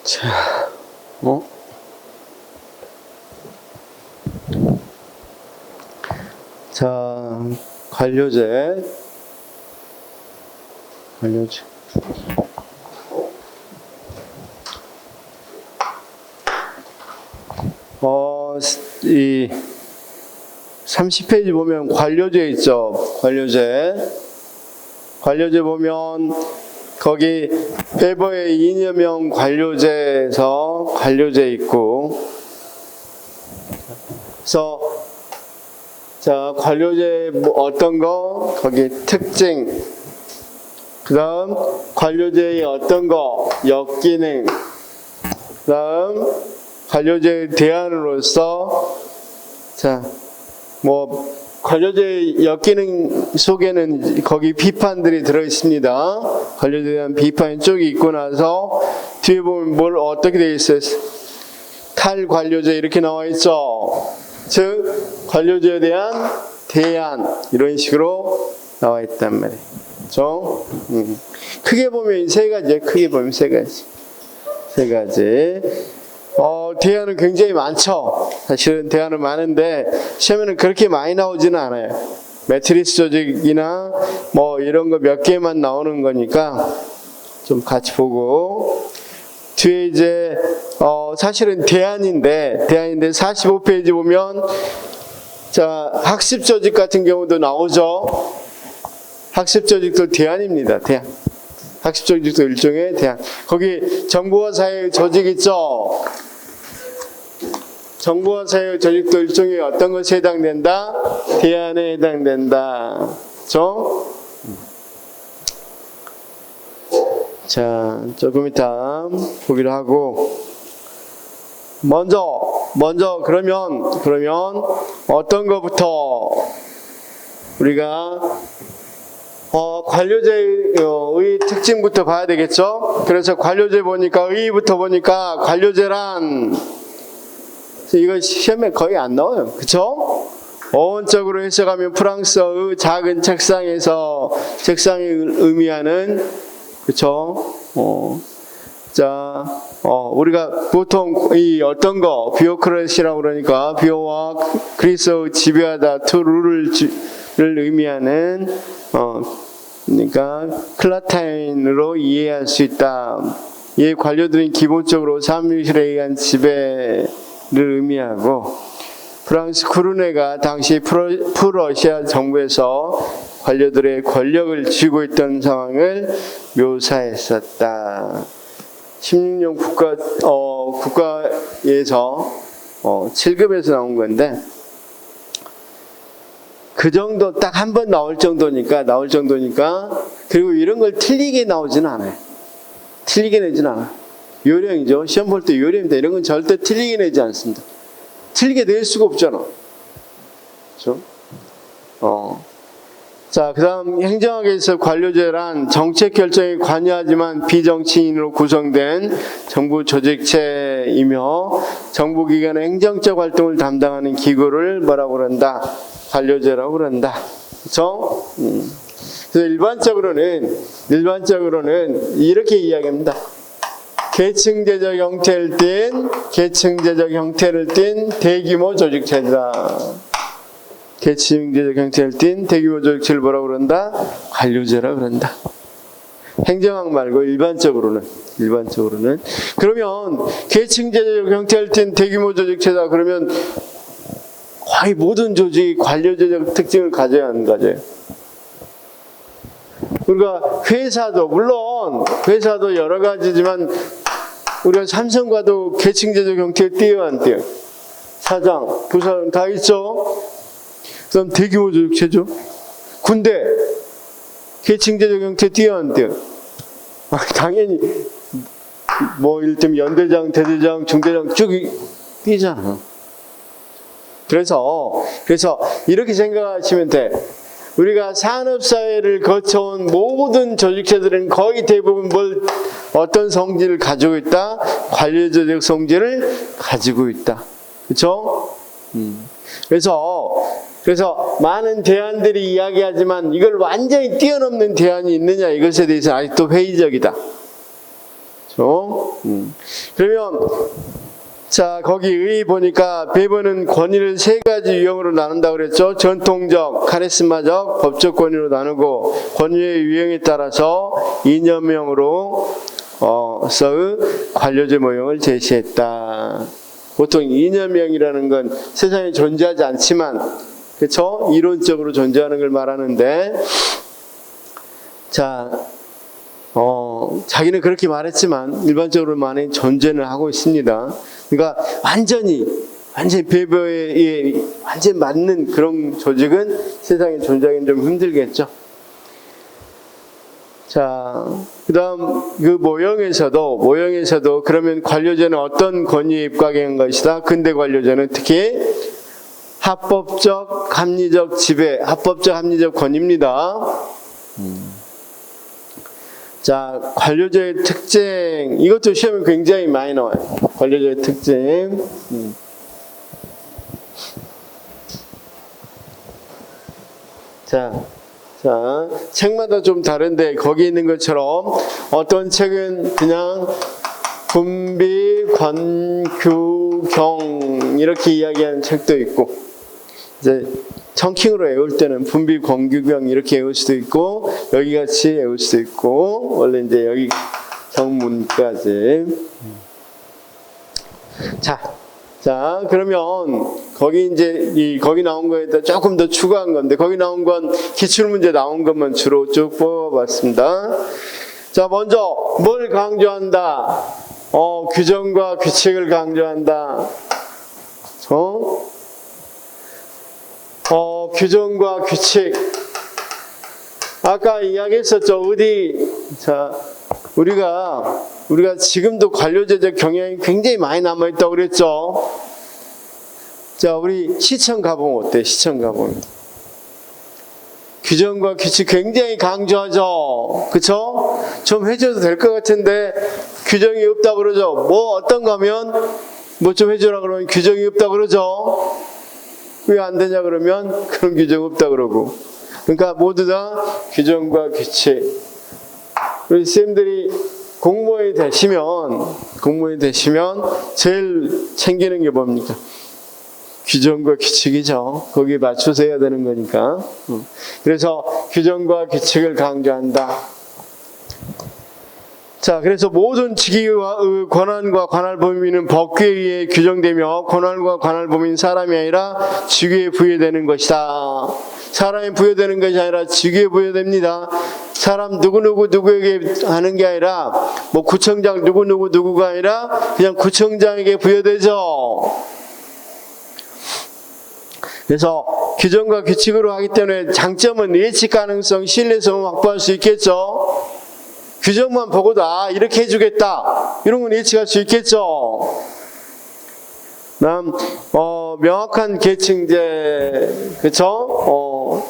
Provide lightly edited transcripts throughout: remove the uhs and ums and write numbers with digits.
자, 자, 관료제. 이 30페이지 보면 관료제 있죠. 관료제 보면 거기 페버의 이념형 관료제에서 관료제 있고, 그래서 자, 관료제 어떤 거, 거기 특징, 그 다음 관료제의 어떤 거, 역기능, 그 다음 관료제의 대안으로서, 자, 관료제의 역기능 속에는 거기 비판들이 들어있습니다. 관료제에 대한 비판이 쭉 있고 나서 뒤에 보면 어떻게 되어 있어요? 탈관료제 이렇게 나와 있죠. 즉 관료제에 대한 대안, 이런 식으로 나와 있단 말이에요. 그렇죠? 크게 보면 세 가지예요. 크게 보면 세 가지. 대안은 굉장히 많죠. 사실은 대안은 많은데 시험에는 그렇게 많이 나오지는 않아요. 매트리스 조직이나 이런 거 몇 개만 나오는 거니까 좀 같이 보고, 뒤에 이제 사실은 대안인데 45페이지 보면 자, 학습 조직 같은 경우도 나오죠. 학습 조직도 대안입니다. 대안. 학습 조직도 일종의 대안. 거기 정보화 사회 조직 있죠. 정보화 사회 조직도 일종의 어떤 것에 해당된다? 대안에 해당된다. 그렇죠? 자, 조금 이따 보기로 하고, 먼저 그러면 어떤 것부터 우리가 관료제의 특징부터 봐야 되겠죠? 그래서 관료제 보니까 의의부터 보니까 관료제란, 이거 시험에 거의 안 나와요. 그쵸? 어원적으로 해석하면 프랑스어의 작은 책상이 의미하는, 그쵸? 자, 우리가 보통 이 어떤 거, 비오크라시라고 그러니까, 비오와 그리스어의 지배하다, 투루를 의미하는, 그러니까 클라타인으로 이해할 수 있다. 이 관료들은 기본적으로 사무실에 의한 지배를 의미하고, 프랑스 쿠르네가 당시 프러시아 정부에서 관료들의 권력을 쥐고 있던 상황을 묘사했었다. 16년 국가에서 7급에서 나온 건데, 그 정도 딱 한 번 나올 정도니까, 그리고 이런 걸 틀리게 나오지는 않아요. 틀리게 내지는 않아요. 요령이죠. 시험 볼 때 요령입니다. 이런 건 절대 틀리게 내지 않습니다. 틀리게 낼 수가 없잖아. 그렇죠? 자, 그 다음 행정학에서 관료제란 정책 결정에 관여하지만 비정치인으로 구성된 정부 조직체이며 정부기관의 행정적 활동을 담당하는 기구를 뭐라고 그런다? 관료제라고 그런다. 그렇죠? 그래서 일반적으로는 이렇게 이야기합니다. 계층제적 형태를 띤 대규모 조직체다. 계층제적 형태를 띤 대규모 조직체를 뭐라고 그런다? 관료제라고 그런다. 행정학 말고 일반적으로는. 그러면 계층제적 형태를 띤 대규모 조직체다. 그러면 거의 모든 조직이 관료제적 특징을 가져야 하는 거죠. 우리가 물론 회사도 여러 가지지만 우리가 삼성과도 계층제적 형태를 띄어야 안 띄어요? 사장, 부사장 다 있죠? 그다음 대규모 조직체죠. 군대 계층제적 형태 띄어야 안 띄어요? 당연히 일단 연대장, 대대장, 중대장 쭉 띄잖아. 그래서 이렇게 생각하시면 돼. 우리가 산업사회를 거쳐온 모든 조직체들은 거의 대부분 어떤 성질을 가지고 있다? 관료제적 성질을 가지고 있다. 그렇죠? 그래서 많은 대안들이 이야기하지만 이걸 완전히 뛰어넘는 대안이 있느냐, 이것에 대해서 아직도 회의적이다. 그러면 자, 거기 의 보니까 배번은 권위를 세 가지 유형으로 나눈다고 그랬죠. 전통적, 카리스마적, 법적 권위로 나누고 권위의 유형에 따라서 이념형으로 서의 관료제 모형을 제시했다. 보통 이념형이라는 건 세상에 존재하지 않지만, 그렇죠? 이론적으로 존재하는 걸 말하는데, 자, 자기는 그렇게 말했지만 일반적으로 많이 존재는 하고 있습니다. 그러니까 완전히 배보에 완전 맞는 그런 조직은 세상에 존재하기는 좀 힘들겠죠. 자, 그다음 그 모형에서도 그러면 관료제는 어떤 권위에 입각한 것이다. 근대 관료제는 특히 합법적, 합리적 지배, 합법적, 합리적 권위입니다. 자, 관료제의 특징, 이것도 시험에 굉장히 많이 나와요. 관료제의 특징. 자, 책마다 좀 다른데 거기 있는 것처럼 어떤 책은 그냥 분비, 관규, 경 이렇게 이야기하는 책도 있고, 이제 청킹으로 외울 때는 분비, 권규경 이렇게 외울 수도 있고 여기 같이 외울 수도 있고, 원래 이제 여기 정문까지. 자, 그러면 거기 이제 거기 나온 거에다 조금 더 추가한 건데, 거기 나온 건 기출문제 나온 것만 주로 쭉 뽑아봤습니다. 자, 먼저 뭘 강조한다? 규정과 규칙을 강조한다. 규정과 규칙. 아까 이야기했었죠. 자, 우리가 지금도 관료제적 경향이 굉장히 많이 남아있다고 그랬죠. 자, 우리 시청 가보면 어때? 시청 가보면. 규정과 규칙 굉장히 강조하죠. 그쵸? 좀 해줘도 될 것 같은데, 규정이 없다고 그러죠. 어떤 거면, 좀 해줘라 그러면 규정이 없다고 그러죠. 왜 안 되냐 그러면 그런 규정 없다 그러고. 그러니까 모두 다 규정과 규칙. 우리 쌤들이 공무원이 되시면 제일 챙기는 게 뭡니까? 규정과 규칙이죠. 거기에 맞춰서 해야 되는 거니까. 그래서 규정과 규칙을 강조한다. 자, 그래서 모든 직위와 권한과 관할 범위는 법규에 의해 규정되며 권한과 관할 범위는 사람이 아니라 직위에 부여되는 것이다. 사람이 부여되는 것이 아니라 직위에 부여됩니다. 사람 누구에게 하는 게 아니라 구청장 누구가 아니라 그냥 구청장에게 부여되죠. 그래서 규정과 규칙으로 하기 때문에 장점은 예측 가능성, 신뢰성을 확보할 수 있겠죠. 규정만 보고도 이렇게 해주겠다 이런 건 예측할 수 있겠죠. 명확한 계층제, 그쵸?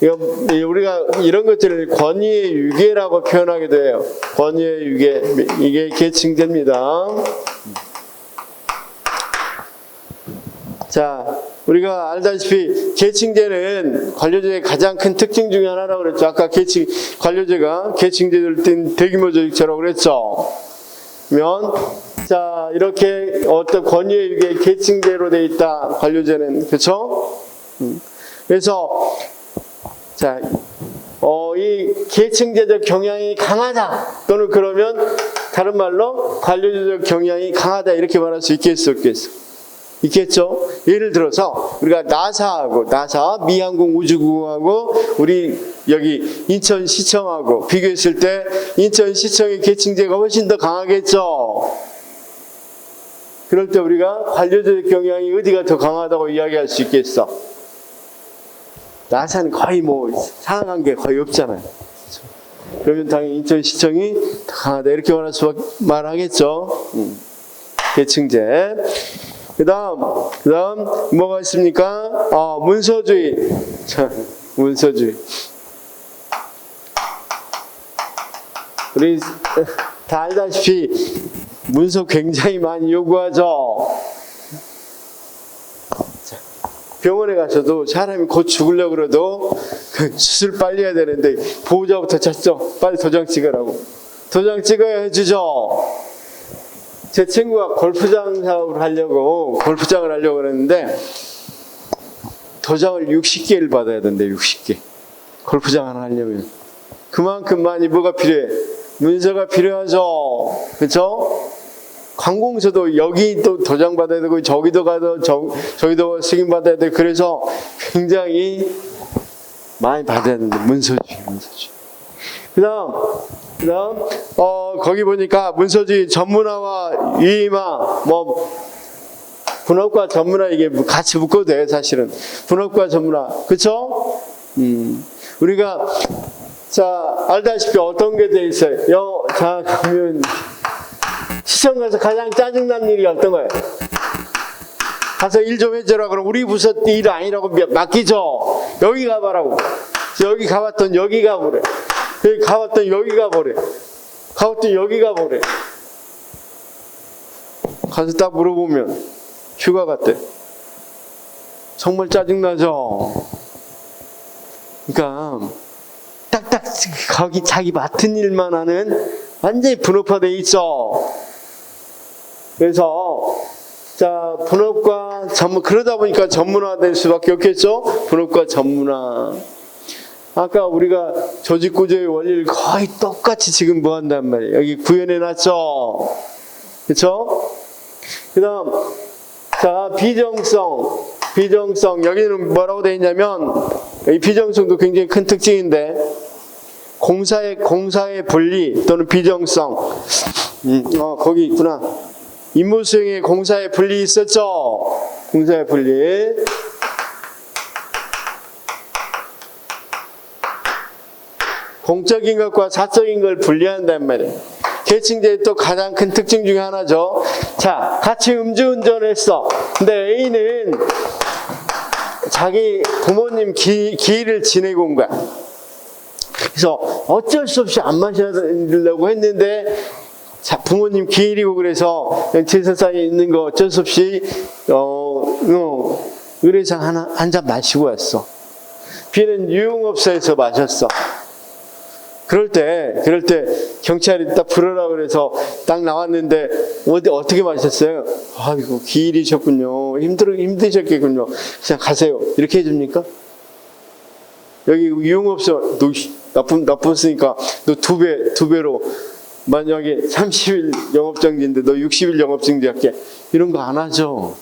우리가 이런 것들을 권위의 유계라고 표현하기도 해요. 권위의 유계, 이게 계층제입니다. 자, 우리가 알다시피 계층제는 관료제의 가장 큰 특징 중에 하나라고 그랬죠. 아까 관료제가 계층제를 띈 대규모 조직체라고 그랬죠. 자, 이렇게 어떤 권위의 유계 계층제로 돼 있다. 관료제는. 그렇죠? 그래서 자, 이 계층제적 경향이 강하다. 또는 그러면 다른 말로 관료제적 경향이 강하다 이렇게 말할 수 있겠어, 없겠어? 있겠죠? 예를 들어서 우리가 나사 미항공 우주국하고 우리 여기 인천시청하고 비교했을 때 인천시청의 계층제가 훨씬 더 강하겠죠? 그럴 때 우리가 관료제적 경향이 어디가 더 강하다고 이야기할 수 있겠어? 나사는 거의 상황한 게 거의 없잖아요. 그러면 당연히 인천시청이 더 강하다 이렇게 말하겠죠? 계층제. 그 다음 뭐가 있습니까? 문서주의. 자, 문서주의. 우리 다 알다시피 문서 굉장히 많이 요구하죠. 자, 병원에 가서도 사람이 곧 죽으려고 그래도 수술 빨리 해야 되는데 보호자부터 찾죠. 빨리 도장 찍으라고. 도장 찍어야 해주죠. 제 친구가 골프장 사업을 하려고, 골프장을 하려고 그랬는데, 도장을 60개를 받아야 된대, 60개. 골프장 하나 하려면. 그만큼 많이 뭐가 필요해? 문서가 필요하죠. 그쵸? 관공서도 여기도 도장 받아야 되고, 저기도 가도, 저기도 승인 받아야 되고, 그래서 굉장히 많이 받아야 되는데, 문서주의. 그 다음, 거기 보니까 문서주의 전문화와 유의마, 분업과 전문화 이게 같이 묶어도 돼, 사실은. 분업과 전문화. 그쵸? 우리가, 자, 알다시피 어떤 게 돼 있어요? 자, 그러면, 시청 가서 가장 짜증난 일이 어떤 거예요? 가서 일 좀 해줘라. 그럼 우리 부서 일 아니라고 맡기죠? 여기 가봐라고. 여기 가봤던 여기 가보래. 여기 가봤던 여기 가보래. 가봤던 여기 가보래. 가서 딱 물어보면 휴가 갔대. 정말 짜증나죠? 그러니까 딱딱 거기 자기 맡은 일만 하는 완전히 분업화돼 있어. 그래서 자, 분업과 전문, 그러다 보니까 전문화될 수밖에 없겠죠? 분업과 전문화. 아까 우리가 조직구조의 원리를 거의 똑같이 지금 뭐 한단 말이에요? 여기 구현해 놨죠? 그쵸? 그 다음, 자, 비정성. 여기는 뭐라고 되어 있냐면, 이 비정성도 굉장히 큰 특징인데, 공사의 분리 또는 비정성. 거기 있구나. 임무 수행에 공사의 분리 있었죠? 공사의 분리. 공적인 것과 사적인 걸 분리한단 말이에요. 계층제의 또 가장 큰 특징 중에 하나죠. 자, 같이 음주운전을 했어. 근데 A는 자기 부모님 기일을 지내고 온 거야. 그래서 어쩔 수 없이 안 마시려고 했는데, 자, 부모님 기일이고 그래서 제사상에 있는 거 어쩔 수 없이 의뢰상 한 잔 마시고 왔어. B는 유흥업소에서 마셨어. 그럴 때 경찰이 딱 불어라 그래서 딱 나왔는데 어떻게 마셨어요? 아이고 기일이셨군요. 힘드셨겠군요. 그냥 가세요. 이렇게 해줍니까? 여기 유흥업소 너 나빴으니까 너 두 배로 만약에 30일 영업정지인데 너 60일 영업정지 할게. 이런 거 안 하죠.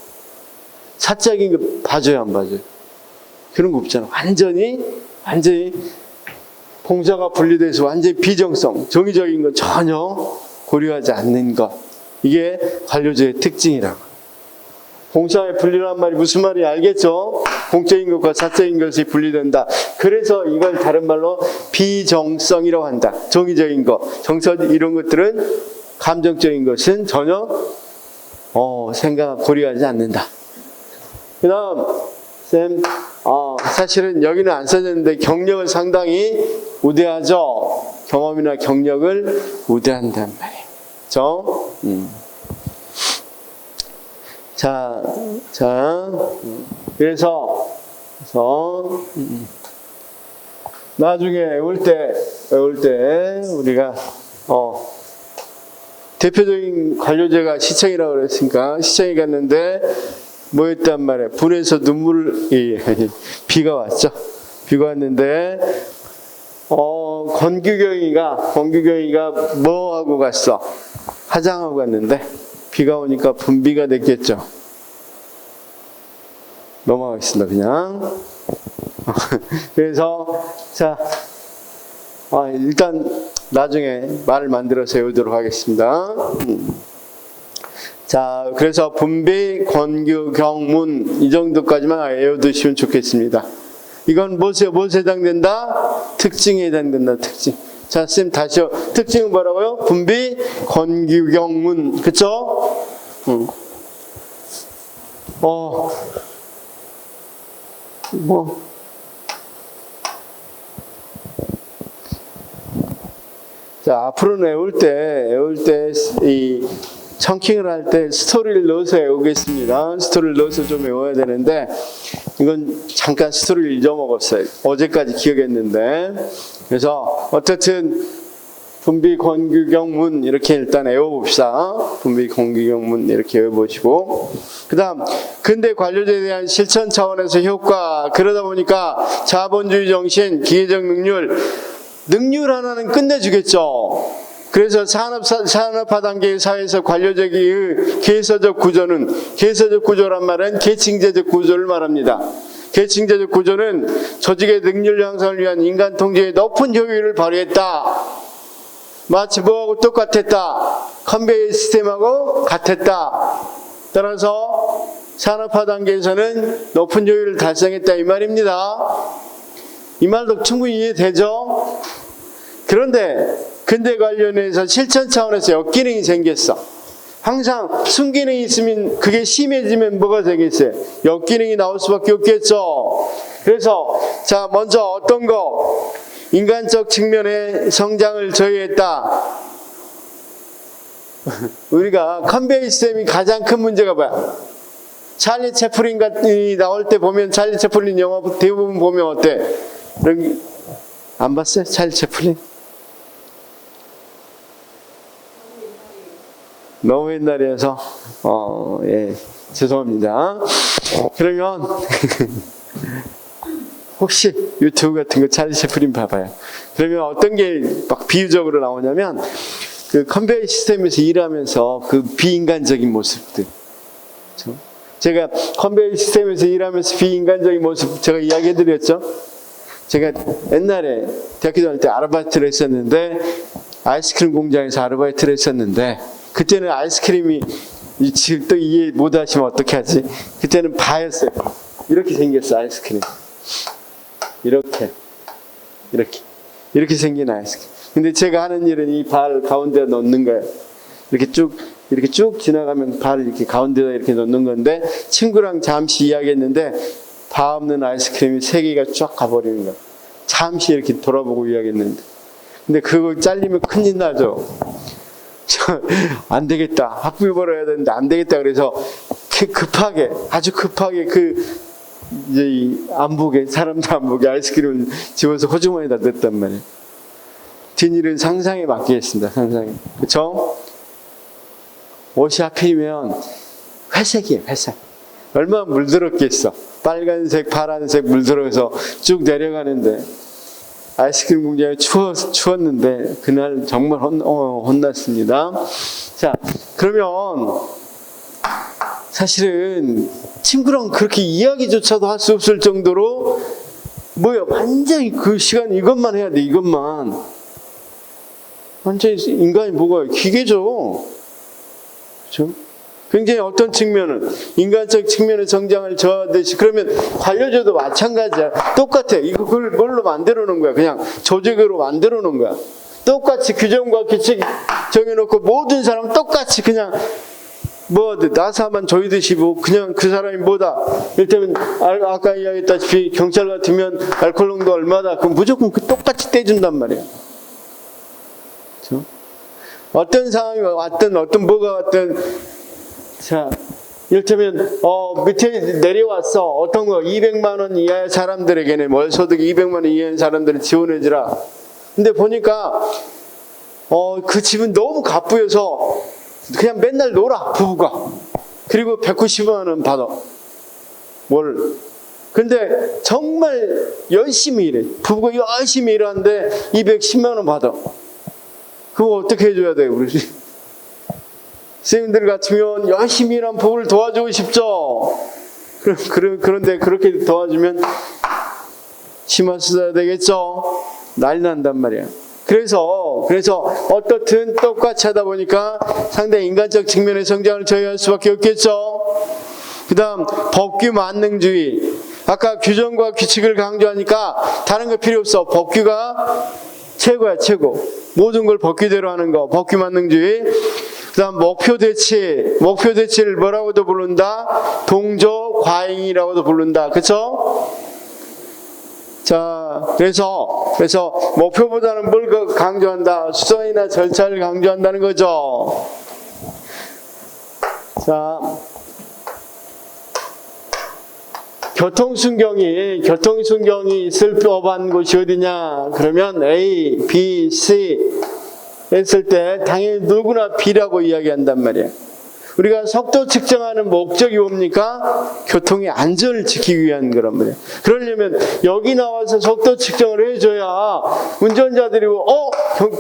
사적인 거 봐줘요, 안 봐줘요? 그런 거 없잖아. 완전히 공사가 분리돼서 완전히 비정성, 정의적인 건 전혀 고려하지 않는 것. 이게 관료제의 특징이라고. 공사의 분리란 말이 무슨 말인지 알겠죠? 공적인 것과 사적인 것이 분리된다. 그래서 이걸 다른 말로 비정성이라고 한다. 정의적인 것, 정서 이런 것들은 감정적인 것은 전혀 생각 고려하지 않는다. 그 다음 쌤, 사실은 여기는 안 써졌는데 경력은 상당히 우대하죠. 경험이나 경력을 우대한단 말이에요. 그렇죠? 그래서 나중에 외울 때 우리가 대표적인 관료제가 시청이라고 그랬으니까 시청에 갔는데 뭐였단 말이에요? 분해서 비가 왔죠. 비가 왔는데 권규경이가 뭐 하고 갔어? 화장하고 갔는데 비가 오니까 분비가 됐겠죠. 넘어가겠습니다. 그냥. 그래서 자, 일단 나중에 말을 만들어서 외우도록 하겠습니다. 자, 그래서 분비, 권규, 경문 이 정도까지만 외워두시면 좋겠습니다. 이건 무엇에 해당된다? 특징에 해당된다. 특징. 자, 쌤 다시요. 특징은 뭐라고요? 분비, 권규, 경문. 그쵸? 자, 앞으로는 외울 때 이 청킹을 할 때 스토리를 넣어서 외우겠습니다. 스토리를 넣어서 좀 외워야 되는데 이건 잠깐 스토리를 잊어먹었어요. 어제까지 기억했는데. 그래서 어쨌든 분비권규경문 이렇게 일단 외워봅시다. 분비권규경문 이렇게 외워보시고, 그 다음 근대 관료제에 대한 실천 차원에서 효과. 그러다 보니까 자본주의 정신, 기계적 능률 하나는 끝내주겠죠. 그래서 산업화 단계의 사회에서 관료제의 계서적 구조란 말은 계층제적 구조를 말합니다. 계층제적 구조는 조직의 능률 향상을 위한 인간 통제의 높은 효율을 발휘했다. 마치 뭐하고 똑같았다. 컨베이어 시스템하고 같았다. 따라서 산업화 단계에서는 높은 효율을 달성했다 이 말입니다. 이 말도 충분히 이해되죠? 그런데 근대 관련해서 실천 차원에서 역기능이 생겼어. 항상 순기능이 있으면 그게 심해지면 뭐가 되겠어요? 역기능이 나올 수밖에 없겠죠. 그래서 자, 먼저 어떤 거? 인간적 측면의 성장을 저해했다. 우리가 컨베이어 시스템이 가장 큰 문제가 뭐야? 찰리 채플린이 나올 때 보면, 찰리 채플린 영화 대부분 보면 어때? 안 봤어요? 찰리 채플린? 너무 옛날이어서 예, 죄송합니다. 그러면 혹시 유튜브 같은 거 찰리 채플린 봐봐요. 그러면 어떤 게 막 비유적으로 나오냐면 그 컨베이어 시스템에서 일하면서 그 비인간적인 모습들. 그렇죠? 제가 컨베이어 시스템에서 일하면서 비인간적인 모습 제가 이야기해드렸죠. 제가 옛날에 대학교 다닐 때 아르바이트를 했었는데, 아이스크림 공장에서 아르바이트를 했었는데, 그때는 아이스크림이 지금 또 이해 못하시면 어떻게 하지? 그때는 바였어요. 이렇게 생겼어. 아이스크림 이렇게 생긴 아이스크림. 근데 제가 하는 일은 이 발 가운데 넣는 거예요. 이렇게 쭉 지나가면 발을 이렇게 가운데다 이렇게 넣는 건데, 친구랑 잠시 이야기했는데 바 없는 아이스크림이 3개가 쫙 가버리는 거야. 잠시 이렇게 돌아보고 이야기했는데, 근데 그거 잘리면 큰일 나죠. 안 되겠다. 학비 벌어야 되는데 안 되겠다. 그래서 아주 급하게 이제 이 사람도 안 보게 아이스크림을 집어서 호주머니에다 넣었단 말이에요. 뒷일은 상상에 맡기겠습니다. 상상에. 그쵸? 옷이 하필이면 회색이에요. 회색. 얼마나 물들었겠어. 빨간색, 파란색 물들어서 쭉 내려가는데, 아이스크림 공장에 추웠는데 그날 정말 혼났습니다. 자, 그러면 사실은 친구랑 그렇게 이야기조차도 할 수 없을 정도로 완전히 그 시간 이것만 해야 돼. 이것만. 완전히 인간이 뭐가 기계죠. 그렇죠? 굉장히 어떤 측면은 인간적 측면의 성장을 저하듯이, 그러면 관료제도 마찬가지야. 똑같아. 그걸 뭘로 만들어 놓은 거야? 그냥 조직으로 만들어 놓은 거야. 똑같이 규정과 규칙 정해놓고 모든 사람 똑같이 그냥 나사만 조이듯이 그냥 그 사람이 이를테면 아까 이야기했다시피 경찰 같으면 알코올 농도 얼마다, 그럼 무조건 똑같이 떼준단 말이야. 그렇죠? 어떤 상황이 왔든 뭐가 왔든, 자, 이를테면 밑에 내려왔어. 어떤 거 200만 원 이하의 사람들에게는, 월소득이 200만 원 이하의 사람들을 지원해주라. 근데 보니까 그 집은 너무 가쁘여서 그냥 맨날 놀아, 부부가. 그리고 190만 원 받아. 근데 정말 열심히 일해. 부부가 열심히 일하는데 210만 원 받아. 그거 어떻게 해줘야 돼요, 우리? 선생님들 같으면 열심히 일한 부부를 도와주고 싶죠. 그런데 그렇게 도와주면 심한 수사 되겠죠. 난리 난단 말이야. 그래서 어떻든 똑같이 하다 보니까 상당히 인간적 측면의 성장을 저해할 수밖에 없겠죠. 그 다음 법규 만능주의. 아까 규정과 규칙을 강조하니까 다른 거 필요 없어. 법규가 최고야, 최고. 모든 걸 법규대로 하는 거, 법규 만능주의. 그 다음 목표 대치를 뭐라고도 부른다? 동조 과잉이라고도 부른다. 그쵸? 자, 그래서 목표보다는 뭘 강조한다? 수단이나 절차를 강조한다는 거죠. 자, 교통순경이 있을 법한 곳이 어디냐? 그러면 A, B, C 했을 때 당연히 누구나 B라고 이야기한단 말이에요. 우리가 속도 측정하는 목적이 뭡니까? 교통의 안전을 지키기 위한 거란 말이에요. 그러려면 여기 나와서 속도 측정을 해줘야 운전자들이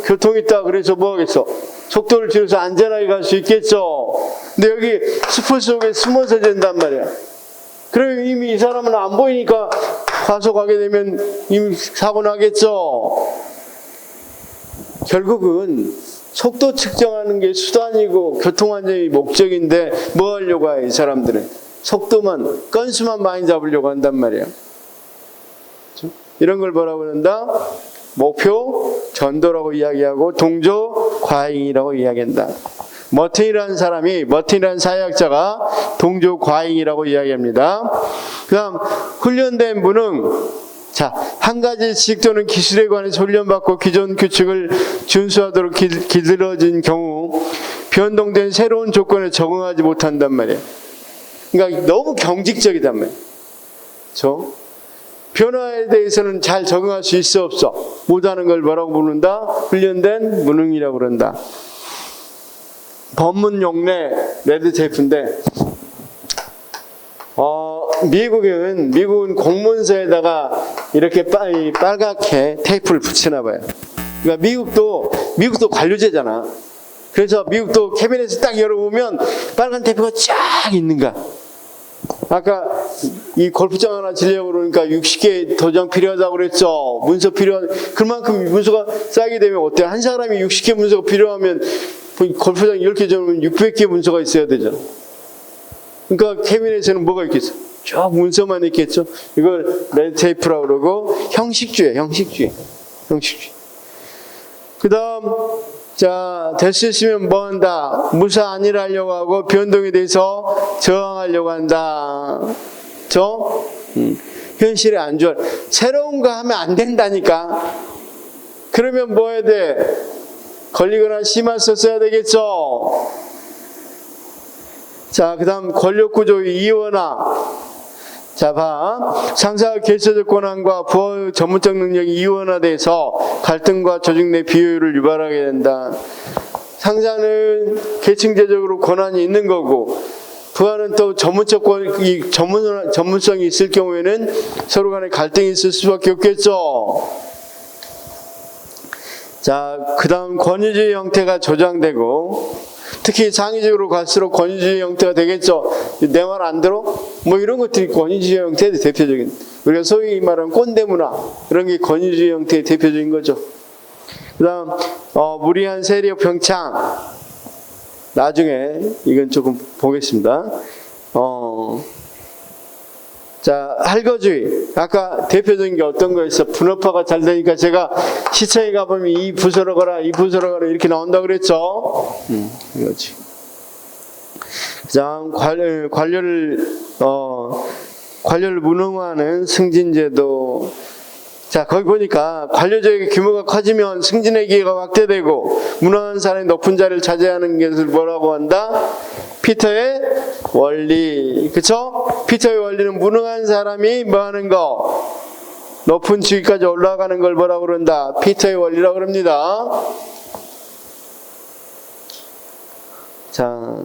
교통 있다 그래서 뭐 하겠어? 속도를 줄여서 안전하게 갈 수 있겠죠. 근데 여기 숲을 속에 숨어서 된단 말이야. 그러면 이미 이 사람은 안 보이니까 과속하게 되면 이미 사고 나겠죠. 결국은 속도 측정하는 게 수단이고 교통안전이 목적인데 뭐 하려고 해요, 이 사람들은? 속도만, 건수만 많이 잡으려고 한단 말이에요. 이런 걸 뭐라고 그런다? 목표 전도라고 이야기하고 동조 과잉이라고 이야기한다. 머튼이라는 사회학자가 동조 과잉이라고 이야기합니다. 그 다음 훈련된 무능. 자, 한 가지 지식 또는 기술에 관해서 훈련받고 기존 규칙을 준수하도록 길들여진 경우 변동된 새로운 조건에 적응하지 못한단 말이에요. 그러니까 너무 경직적이단 말이에요. 변화에 대해서는 잘 적응할 수 있어 없어? 못하는 걸 뭐라고 부른다? 훈련된 무능이라고 그런다. 법문 용례 레드 테이프인데 미국은 공문서에다가 이렇게 빨갛게 테이프를 붙이나 봐요. 그러니까 미국도 관료제잖아. 그래서 미국도 캐비넷을 딱 열어보면 빨간 테이프가 쫙 있는 거야. 아까 이 골프장 하나 지려고 그러니까 60개 도장 필요하다고 그랬죠. 문서 그만큼 문서가 쌓이게 되면 어때요? 한 사람이 60개 문서가 필요하면 골프장 10개 정도면 600개 문서가 있어야 되잖아. 그러니까 캐비넷에는 뭐가 있겠어? 쭉 문서만 있겠죠. 이걸 레드 테이프라고 그러고 형식주의예요. 그 다음 될 수 있으면 뭐 한다? 무사 안일하려고 하고 변동에 대해서 저항하려고 한다. 현실에 안 좋아. 새로운 거 하면 안 된다니까. 그러면 뭐 해야 돼? 걸리거나 심할서 써야 되겠죠. 자, 그 다음 권력구조의 이원화. 자, 상사의 결사적 권한과 부하의 전문적 능력이 이원화돼서 갈등과 조직 내 비효율을 유발하게 된다. 상사는 계층제적으로 권한이 있는 거고 부하는 또 전문성이 있을 경우에는 서로 간에 갈등이 있을 수밖에 없겠죠. 자, 그 다음 권위주의 형태가 조장되고 특히 장기적으로 갈수록 권위주의 형태가 되겠죠. 내 말 안 들어? 뭐 이런 것들이 권위주의 형태의 대표적인, 우리가 소위 말하는 꼰대 문화, 이런 게 권위주의 형태의 대표적인 거죠. 그 다음 무리한 세력 평창. 나중에 이건 조금 보겠습니다. 자, 할거주의. 아까 대표적인 게 어떤 거였어? 분업화가 잘 되니까 제가 시청에 가보면 이 부서로 가라 이렇게 나온다 그랬죠? 이거지. 그 다음 관료를 무능화하는 승진제도. 자, 거기 보니까 관료제의 규모가 커지면 승진의 기회가 확대되고 무능한 사람이 높은 자리를 차지하는 것을 뭐라고 한다? 피터의 원리. 그쵸? 피터의 원리는 무능한 사람이 뭐 하는 거? 높은 지위까지 올라가는 걸 뭐라고 그런다? 피터의 원리라고 그럽니다. 자,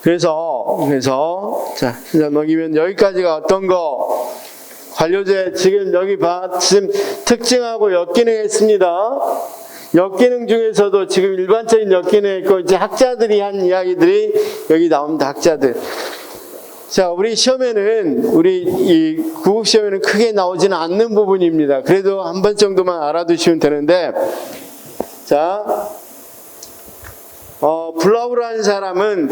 그래서 자, 넘기면 여기까지가 어떤 거? 관료제 지금 여기 지금 특징하고 역기능했습니다. 역기능 중에서도 지금 일반적인 역기능 있고 이제 학자들이 한 이야기들이 여기 나옵니다. 학자들. 자, 우리 시험에는 이 국어 시험에는 크게 나오지는 않는 부분입니다. 그래도 한 번 정도만 알아두시면 되는데, 자, 블라우라는 사람은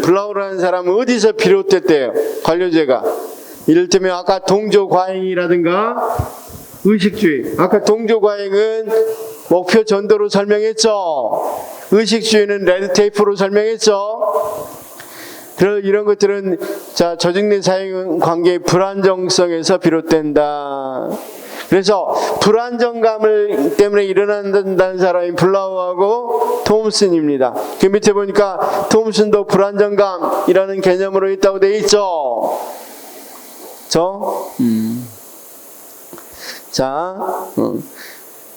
어디서 비롯됐대요? 관료제가. 이를테면 아까 동조과잉이라든가 의식주의. 아까 동조과잉은 목표 전도로 설명했죠. 의식주의는 레드테이프로 설명했죠. 이런 것들은 자, 조직 내 사회관계의 불안정성에서 비롯된다. 그래서 불안정감을 때문에 일어난다는 사람이 블라우하고 톰슨입니다. 그 밑에 보니까 톰슨도 불안정감이라는 개념으로 있다고 돼 있죠. 자,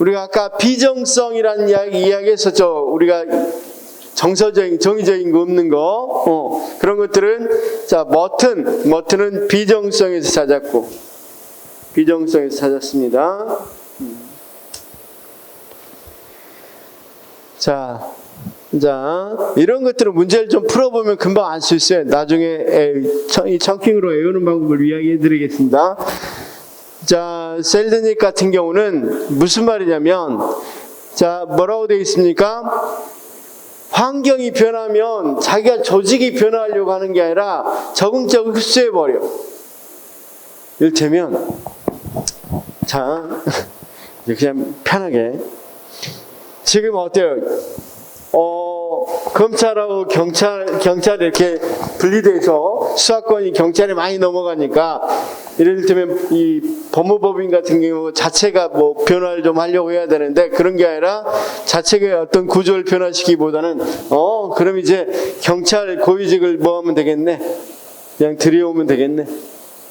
우리가 아까 비정성이라는 이야기했었죠. 우리가 정의적인 거 없는 거, 그런 것들은, 자, 머튼은 비정성에서 찾았고, 비정성에서 찾았습니다. 자, 이런 것들은 문제를 좀 풀어보면 금방 알 수 있어요. 나중에 이 청킹으로 외우는 방법을 이야기해 드리겠습니다. 자, 셀드닉 같은 경우는 무슨 말이냐면, 자, 뭐라고 되어 있습니까? 환경이 변하면 자기가 조직이 변화하려고 하는 게 아니라 적응적으로 흡수해버려. 이를테면, 자, 그냥 편하게. 지금 어때요? 검찰하고 경찰 이렇게 분리돼서 수사권이 경찰에 많이 넘어가니까, 이를테면 이 법무법인 같은 경우 자체가 뭐 변화를 좀 하려고 해야 되는데, 그런 게 아니라 자체가 어떤 구조를 변화시키기보다는 그럼 이제 경찰 고위직을 뭐 하면 되겠네, 그냥 들여오면 되겠네,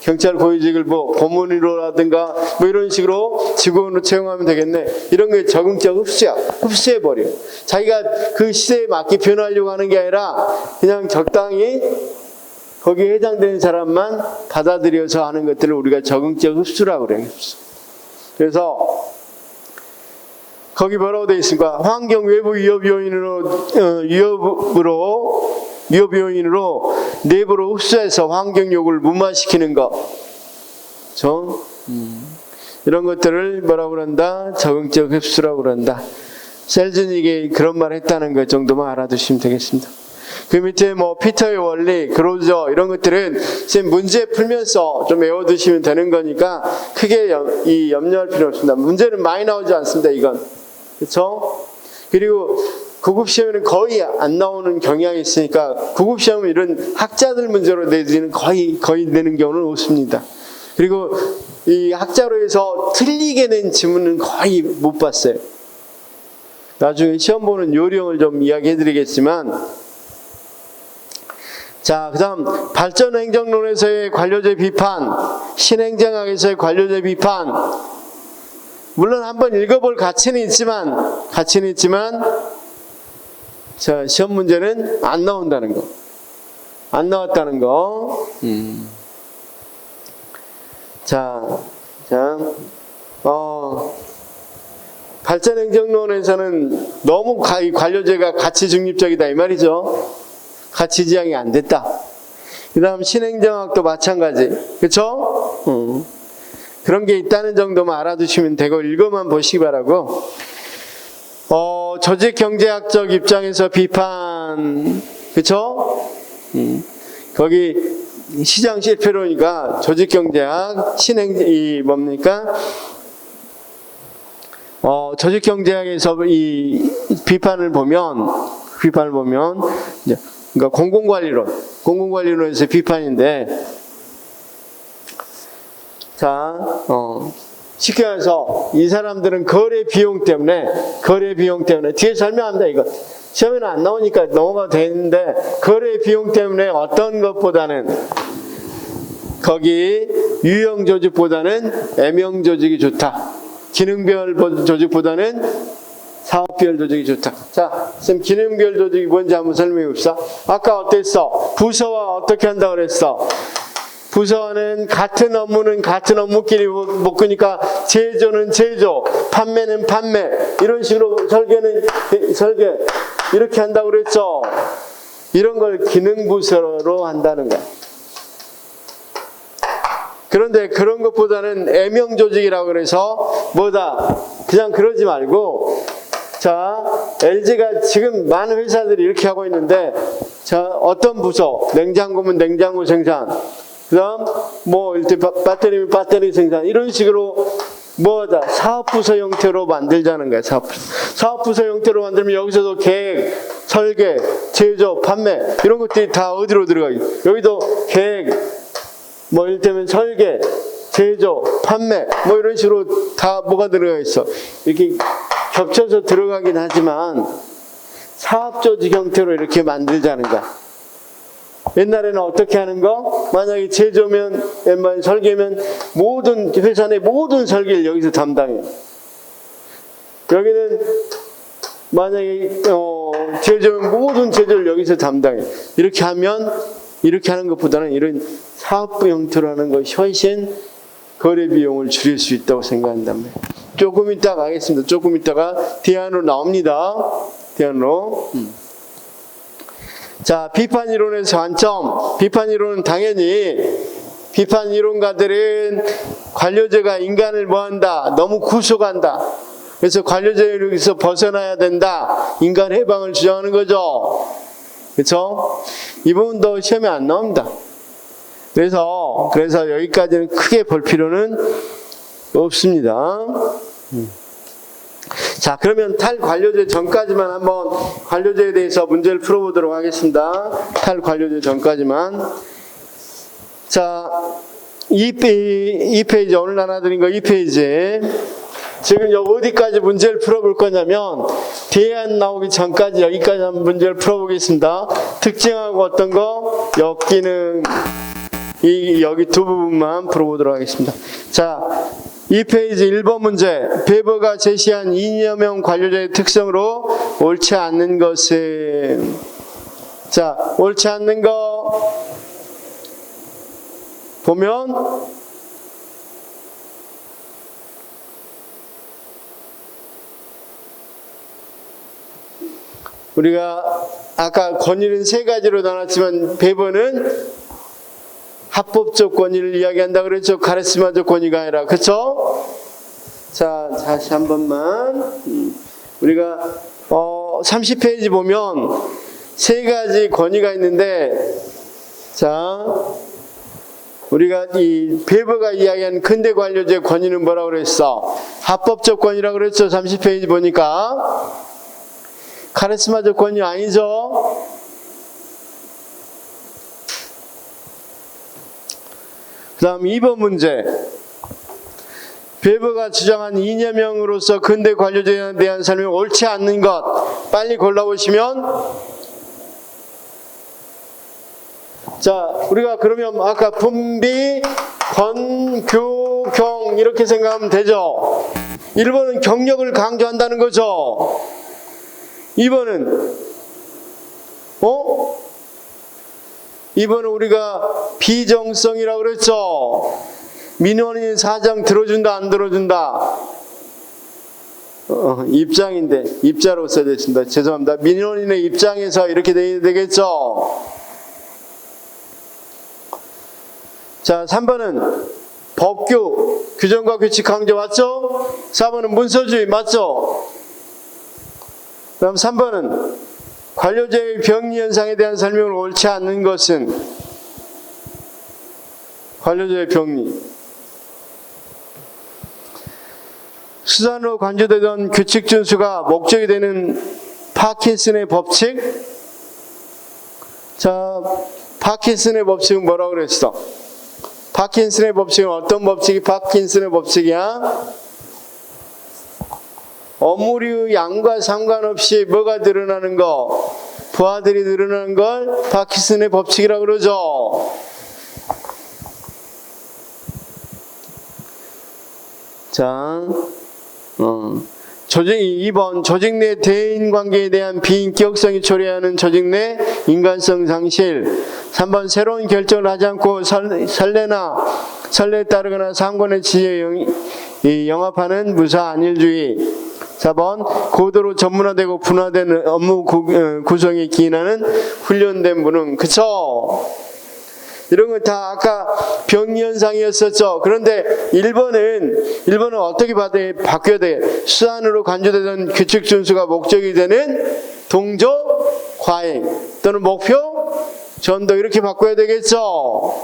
경찰 고위직을 뭐 고문으로라든가 뭐 이런 식으로 직원으로 채용하면 되겠네, 이런 게 적응적 흡수해버려. 자기가 그 시대에 맞게 변하려고 하는 게 아니라 그냥 적당히 거기에 해당되는 사람만 받아들여서 하는 것들을 우리가 적응적 흡수라고 그래요. 그래서 거기 뭐라고 되어 있습니까? 환경 외부 위협 요인으로 내부로 흡수해서 환경 요구를 무마시키는 것. 이런 것들을 뭐라고 그런다? 적응적 흡수라고 그런다. 셀즈닉이 그런 말 했다는 것 정도만 알아두시면 되겠습니다. 그 밑에 뭐 피터의 원리, 그로저 이런 것들은 지금 문제 풀면서 좀 외워두시면 되는 거니까 크게 염려할 필요 없습니다. 문제는 많이 나오지 않습니다. 이건. 그렇죠? 그리고 구급시험에는 거의 안 나오는 경향이 있으니까 구급시험은 이런 학자들 문제로 내드리는 거의 내는 경우는 없습니다. 그리고 이 학자로 해서 틀리게 낸 지문은 거의 못 봤어요. 나중에 시험 보는 요령을 좀 이야기해 드리겠지만, 자, 그 다음 발전행정론에서의 관료제 비판, 신행정학에서의 관료제 비판. 물론 한번 읽어볼 가치는 있지만 자, 시험 문제는 안 나온다는 거, 안 나왔다는 거. 발전행정론에서는 너무 관료제가 가치 중립적이다 이 말이죠. 가치 지향이 안 됐다. 그 다음 신행정학도 마찬가지. 그렇죠? 그런 게 있다는 정도만 알아두시면 되고 읽어만 보시기 바라고. 조직경제학적 입장에서 비판, 그렇죠? 거기 시장 실패론이니까 조직경제학, 조직경제학에서 이 비판을 보면 이제 그러니까 공공관리론에서 비판인데, 자, 쉽게 말해서 이 사람들은 거래 비용 때문에 뒤에 설명합니다. 이거 시험에는 안 나오니까 넘어가도 되는데, 거래 비용 때문에 어떤 것보다는 거기 유형 조직보다는 M형 조직이 좋다. 기능별 조직보다는 사업별 조직이 좋다. 자, 선생님 기능별 조직이 뭔지 한번 설명해 봅시다. 아까 어땠어? 부서와 어떻게 한다고 그랬어? 부서는 같은 업무는 같은 업무끼리 묶으니까 제조는 제조, 판매는 판매, 이런 식으로 설계는 설계, 이렇게 한다고 그랬죠. 이런 걸 기능부서로 한다는 거야. 그런데 그런 것보다는 M형 조직이라고 그래서 뭐다? 그냥 그러지 말고, 자, LG가 지금 많은 회사들이 이렇게 하고 있는데, 자, 어떤 부서? 냉장고면 냉장고 생산, 그 다음 뭐 이렇게 배터리면 배터리 생산, 이런 식으로 뭐다? 사업부서 형태로 만들자는 거야. 사업부서 형태로 만들면 여기서도 계획, 설계, 제조, 판매 이런 것들이 다 어디로 들어가요? 여기도 계획, 뭐 이를테면 설계, 제조, 판매 뭐 이런 식으로 다 뭐가 들어가 있어. 이렇게 겹쳐서 들어가긴 하지만 사업조직 형태로 이렇게 만들자는 거야. 옛날에는 어떻게 하는 거? 만약에 제조면, 웬만한 설계면 모든 회사 내 모든 설계를 여기서 담당해. 여기는 만약에 모든 제조를 여기서 담당해. 이렇게 하면 이렇게 하는 것보다는 이런 사업부 형태로 하는 것이 훨씬 거래 비용을 줄일 수 있다고 생각한단 말이에요. 조금 이따가 하겠습니다. 조금 이따가 대안으로 나옵니다. 대안으로. 자, 비판 이론에서 관점. 비판 이론은 당연히 비판 이론가들은 관료제가 인간을 뭐한다? 너무 구속한다. 그래서 관료제에서 벗어나야 된다. 인간 해방을 주장하는 거죠. 그렇죠? 이 부분도 시험에 안 나옵니다. 그래서 여기까지는 크게 볼 필요는 없습니다. 자, 그러면 탈관료제 전까지만 한번 관료제에 대해서 문제를 풀어보도록 하겠습니다. 탈관료제 전까지만. 자, 2페이지 오늘 나눠드린 거 2페이지. 지금 어디까지 문제를 풀어볼 거냐면 대안 나오기 전까지 여기까지 한번 문제를 풀어보겠습니다. 특징하고 어떤 거? 역기능 여기 두 부분만 풀어보도록 하겠습니다. 자, 2페이지 1번 문제. 베버가 제시한 이념형 관료제의 특성으로 옳지 않는 것은, 자, 옳지 않는 거 보면 우리가 아까 권위는 세 가지로 나눴지만 베버는 합법적 권위를 이야기한다 그랬죠. 카리스마적 권위가 아니라. 그렇죠? 자, 다시 한 번만. 우리가 30페이지 보면 세 가지 권위가 있는데, 자, 우리가 이 베버가 이야기한 근대 관료제 권위는 뭐라고 그랬어? 합법적 권위라고 그랬죠. 30페이지 보니까. 카리스마적 권위 아니죠? 그 다음 2번 문제. 베버가 주장한 이념형으로서 근대 관료제에 대한 설명이 옳지 않는 것. 빨리 골라보시면. 자, 우리가 그러면 아까 분비, 권규, 경 이렇게 생각하면 되죠. 1번은 경력을 강조한다는 거죠. 2번은 2번은 우리가 비정성이라고 그랬죠. 민원인 사정 들어준다 안 들어준다. 입장인데 입자로 써졌습니다. 죄송합니다. 민원인의 입장에서 이렇게 되겠죠. 자, 3번은 법규, 규정과 규칙 강조 맞죠? 4번은 문서주의 맞죠? 그럼 3번은 관료제의 병리현상에 대한 설명을 옳지 않는 것은 관료제의 병리. 수단으로 간주되던 규칙 준수가 목적이 되는 파킨슨의 법칙. 자, 파킨슨의 법칙은 뭐라고 그랬어? 파킨슨의 법칙은 어떤 법칙이 파킨슨의 법칙이야? 업무류 양과 상관없이 뭐가 늘어나는 거? 부하들이 늘어나는 걸 파킨슨의 법칙이라고 그러죠. 자, 2번 조직 내 대인 관계에 대한 비인격성이 초래하는 조직 내 인간성 상실. 3번 새로운 결정을 하지 않고 설레에 따르거나 상권의 지혜에 영합하는 무사 안일주의. 4번 고도로 전문화되고 분화된 업무 구성에 기인하는 훈련된 무능. 그쵸? 이런 거 다 아까 병리현상이었었죠. 그런데 1번은 어떻게 바뀌어야 돼? 수단으로 간주되던 규칙 준수가 목적이 되는 동조 과잉 또는 목표 전도 이렇게 바꿔야 되겠죠.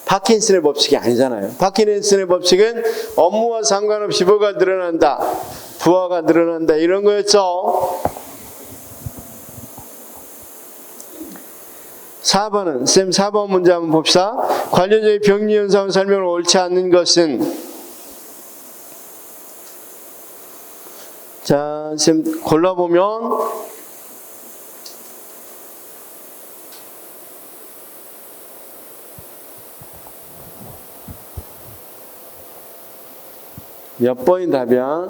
파킨슨의 법칙이 아니잖아요. 파킨슨의 법칙은 업무와 상관없이 뭐가 늘어난다, 부하가 늘어난다 이런 거였죠. 4번은 쌤 4번 문제 한번 봅시다. 관료제의 병리현상 설명을 옳지 않는 것은, 자, 쌤 골라보면 몇 번이 답이야?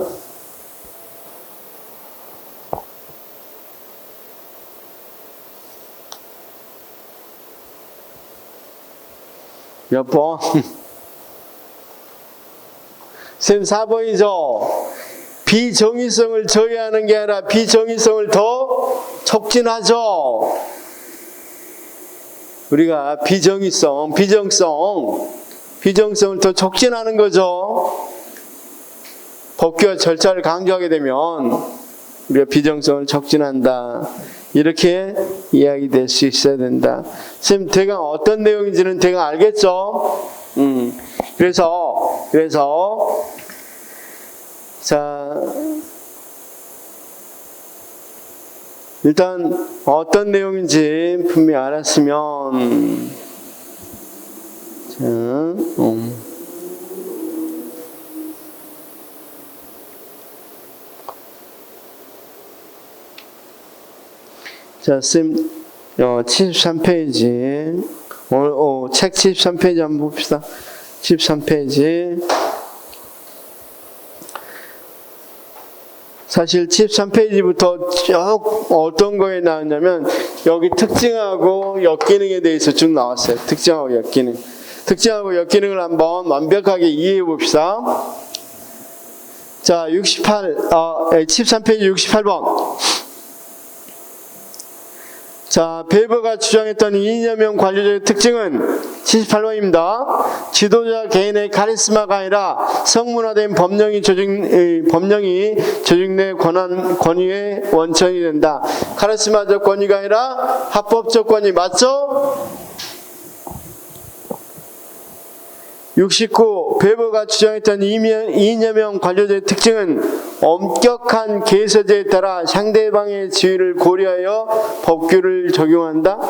몇 번? 쌤 4번이죠. 비정의성을 저해하는 게 아니라 비정의성을 더 촉진하죠. 우리가 비정성을 더 촉진하는 거죠. 법규와 절차를 강조하게 되면 우리가 비정성을 촉진한다. 이렇게 이야기될 수 있어야 된다. 쌤, 대강 어떤 내용인지는 대강 알겠죠? 그래서 자, 일단 어떤 내용인지 분명히 알았으면 자, 쌤 73페이지 책 73페이지 한번 봅시다. 73페이지 사실 73페이지부터 쭉 어떤 거에 나왔냐면 여기 특징하고 역기능에 대해서 쭉 나왔어요. 특징하고 역기능을 한번 완벽하게 이해해 봅시다. 자, 73페이지 68번. 자, 베버가 주장했던 이념형 관료제의 특징은 78번입니다. 지도자 개인의 카리스마가 아니라 성문화된 법령이 조직 내 권위의 원천이 된다. 카리스마적 권위가 아니라 합법적 권위, 맞죠? 69. 베버가 주장했던 이념형 관료제의 특징은 엄격한 계서제에 따라 상대방의 지위를 고려하여 법규를 적용한다.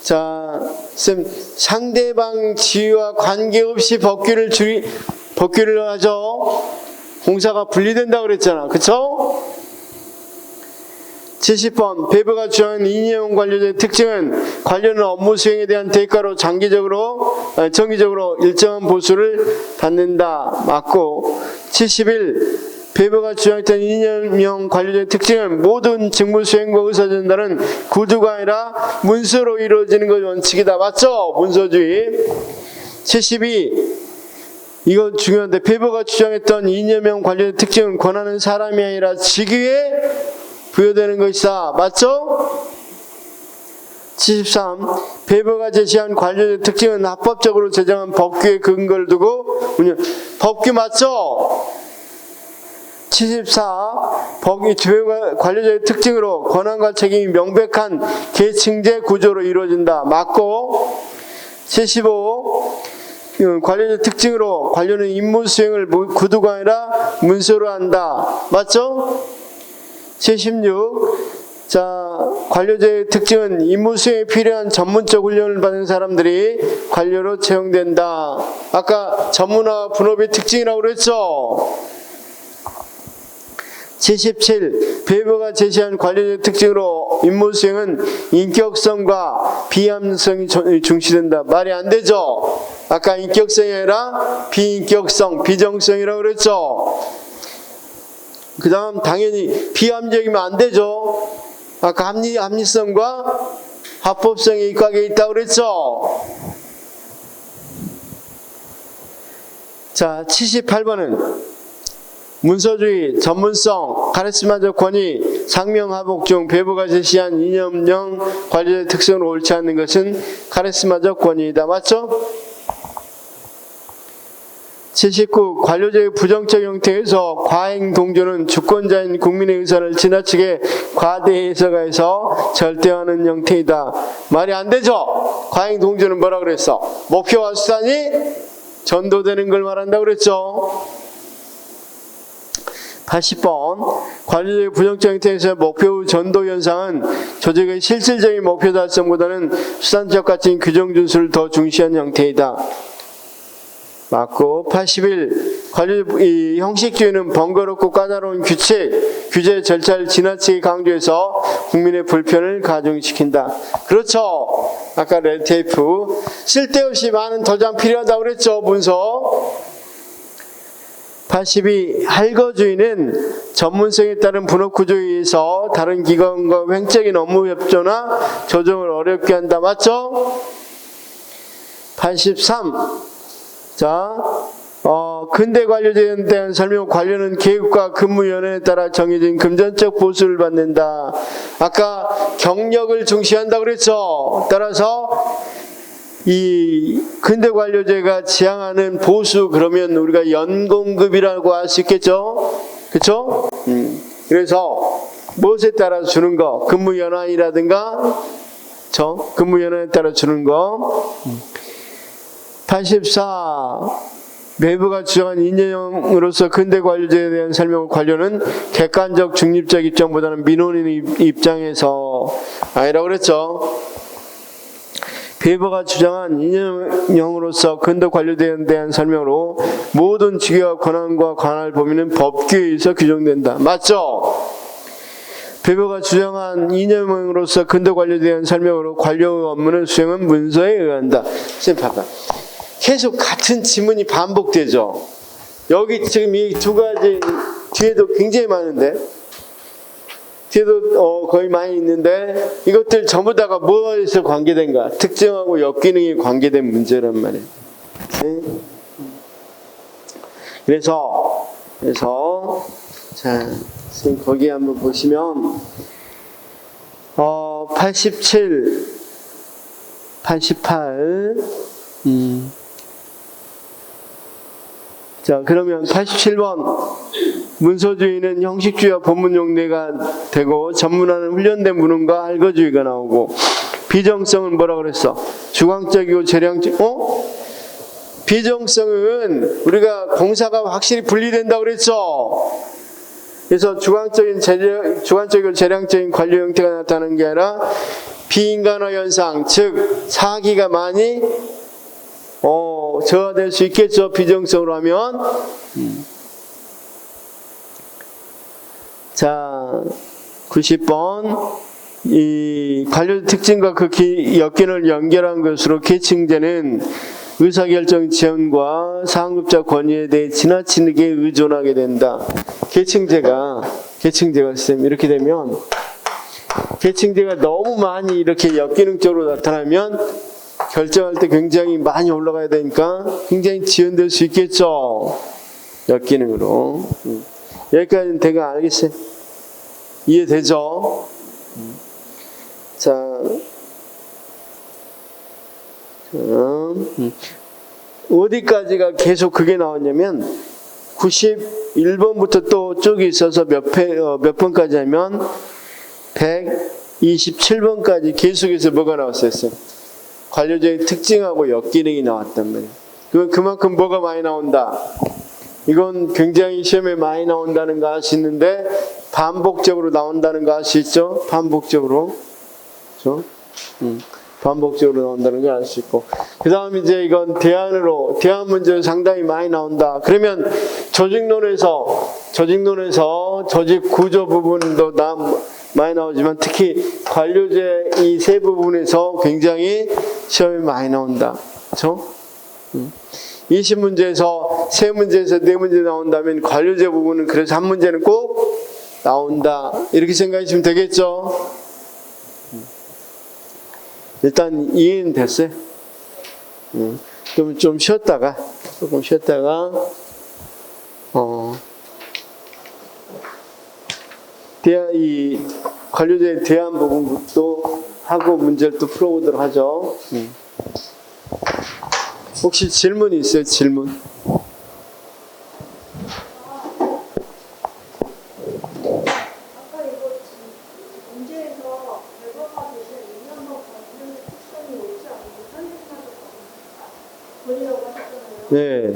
자, 쌤, 상대방 지위와 관계없이 법규를 하죠. 공사가 분리된다고 그랬잖아. 그쵸? 70번. 베버가 주장한 이념형 관료제의 특징은 관료는 업무 수행에 대한 대가로 정기적으로 일정한 보수를 받는다. 맞고. 71. 베버가 주장했던 이념형 관료제의 특징은 모든 직무 수행과 의사 전달은 구두가 아니라 문서로 이루어지는 것이 원칙이다. 맞죠? 문서주의. 72. 이거 중요한데, 베버가 주장했던 이념형 관료제의 특징은 권한은 사람이 아니라 직위에 부여되는 것이다. 맞죠? 73. 베버가 제시한 관료제의 특징은 합법적으로 제정한 법규에 근거를 두고 법규 맞죠? 74. 베버가 관료제의 특징으로 권한과 책임이 명백한 계층제 구조로 이루어진다. 맞고. 75. 관료제의 특징으로 관료는 임무 수행을 구두가 아니라 문서로 한다. 맞죠? 76. 자, 관료제의 특징은 임무 수행에 필요한 전문적 훈련을 받은 사람들이 관료로 채용된다. 아까 전문화 분업의 특징이라고 그랬죠? 77. 베버가 제시한 관료제의 특징으로 임무 수행은 인격성과 비함성이 중시된다. 말이 안 되죠? 아까 인격성이 아니라 비인격성, 비정성이라고 그랬죠? 그 다음 당연히 비합리적이면 안 되죠. 아까 합리성과 합법성이 입각에 있다고 그랬죠. 자, 78번은 문서주의, 전문성, 카리스마적 권위, 상명하복 중 베버가 제시한 이념형 관료제의 특성으로 옳지 않는 것은 카리스마적 권위이다. 맞죠? 79. 관료제의 부정적 형태에서 과잉 동조는 주권자인 국민의 의사를 지나치게 과대 해석해서 절대화하는 형태이다. 말이 안 되죠? 과잉 동조는 뭐라 그랬어? 목표와 수단이 전도되는 걸 말한다고 그랬죠? 80번. 관료제의 부정적 형태에서 목표 전도 현상은 조직의 실질적인 목표 달성보다는 수단적 가치인 규정 준수를 더 중시한 형태이다. 맞고. 81. 관료의 형식주의는 번거롭고 까다로운 규제 절차를 지나치게 강조해서 국민의 불편을 가중시킨다. 그렇죠. 아까 레드테이프 쓸데없이 많은 도장 필요하다고 그랬죠. 문서. 82. 할거주의는 전문성에 따른 분업 구조에 의해서 다른 기관과 횡적인 업무 협조나 조정을 어렵게 한다. 맞죠? 83. 자, 근대 관료제에 대한 설명. 관료는 계급과 근무 연회에 따라 정해진 금전적 보수를 받는다. 아까 경력을 중시한다고 그랬죠. 따라서 이 근대 관료제가 지향하는 보수, 그러면 우리가 연공급이라고 할 수 있겠죠. 그렇죠? 그래서 무엇에 따라 주는 거, 근무 연한이라든가 근무 연한에 따라 주는 거. 84. 내부가 주장한 이념으로서 근대 관료제에 대한 설명을. 관료는 객관적 중립적 입장보다는 민원인 입장에서 아니라고 그랬죠. 베버가 주장한 이념형으로서 근대 관료제에 대한 설명으로 모든 직위와 권한과 관할 범위는 법규에 의해서 규정된다. 맞죠? 베버가 주장한 이념형으로서 근대 관료제에 대한 설명으로 관료 업무는 수행은 문서에 의한다. 선생님 봐봐. 계속 같은 지문이 반복되죠. 여기 지금 이 두 가지 뒤에도 굉장히 많은데, 뒤에도 거의 많이 있는데, 이것들 전부 다가 무엇에서 관계된가? 특정하고 역기능이 관계된 문제란 말이에요. 네? 그래서 자, 선생님 거기 한번 보시면 87, 88. 자, 그러면 87번. 문서주의는 형식주의와 본문용례가 되고 전문화는 훈련된 문헌과 할거주의가 나오고, 비정성은 뭐라 그랬어? 주관적이고 재량적. 비정성은 우리가 공사가 확실히 분리된다고 그랬죠. 그래서 주관적이고 재량적인 관료 형태가 나타나는 게 아니라 비인간화 현상, 즉 사기가 많이 저하될 수 있겠죠. 비정성으로 하면. 자, 90번. 이 관료 특징과 그 역기능을 연결한 것으로 계층제는 의사결정 지원과 상급자 권위에 대해 지나치게 의존하게 된다. 계층제가 선생님 이렇게 되면, 계층제가 너무 많이 이렇게 역기능적으로 나타나면 결정할 때 굉장히 많이 올라가야 되니까 굉장히 지연될 수 있겠죠. 역기능으로. 여기까지는 대강 알겠어요? 이해되죠? 자, 어디까지가 계속 그게 나왔냐면 91번부터 또 쪽이 있어서 몇 번까지 하면 127번까지 계속해서 뭐가 나왔었어요? 관료제의 특징하고 역기능이 나왔단 말이에요. 그만큼 뭐가 많이 나온다. 이건 굉장히 시험에 많이 나온다는 거 아시는데 반복적으로 나온다는 거 아시죠? 반복적으로. 그렇죠? 반복적으로 나온다는 걸 알 수 있고. 그 다음 이제 이건 대안 문제로 상당히 많이 나온다. 그러면 조직론에서 조직 구조 부분도 많이 나오지만 특히 관료제 이 세 부분에서 굉장히 시험에 많이 나온다. 그렇죠? 20문제에서 3문제에서 4문제 나온다면 관료제 부분은 그래서 한 문제는 꼭 나온다. 이렇게 생각하시면 되겠죠? 일단 이해는 됐어요. 그럼 조금 쉬었다가 이 관료제에 대한 부분도 하고 문제를 또 풀어보도록 하죠. 혹시 질문이 있어요? 질문? 네.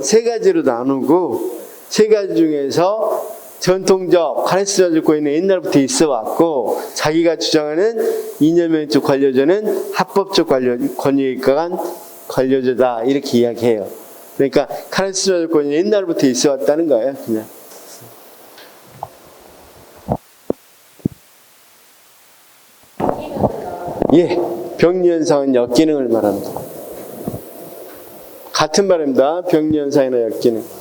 세 가지로 나누고, 세 가지 중에서 전통적 카레스가 듣고 있는 옛날부터 있어 왔고, 자기가 주장하는 이념적 관료제는 합법적 권위에 입각한 관료제다. 이렇게 이야기해요. 그러니까 카레스가 듣고 있는 옛날부터 있어 왔다는 거예요. 그냥. 예, 병리현상은 역기능을 말합니다. 같은 말입니다. 병리 현상이나 엮이는.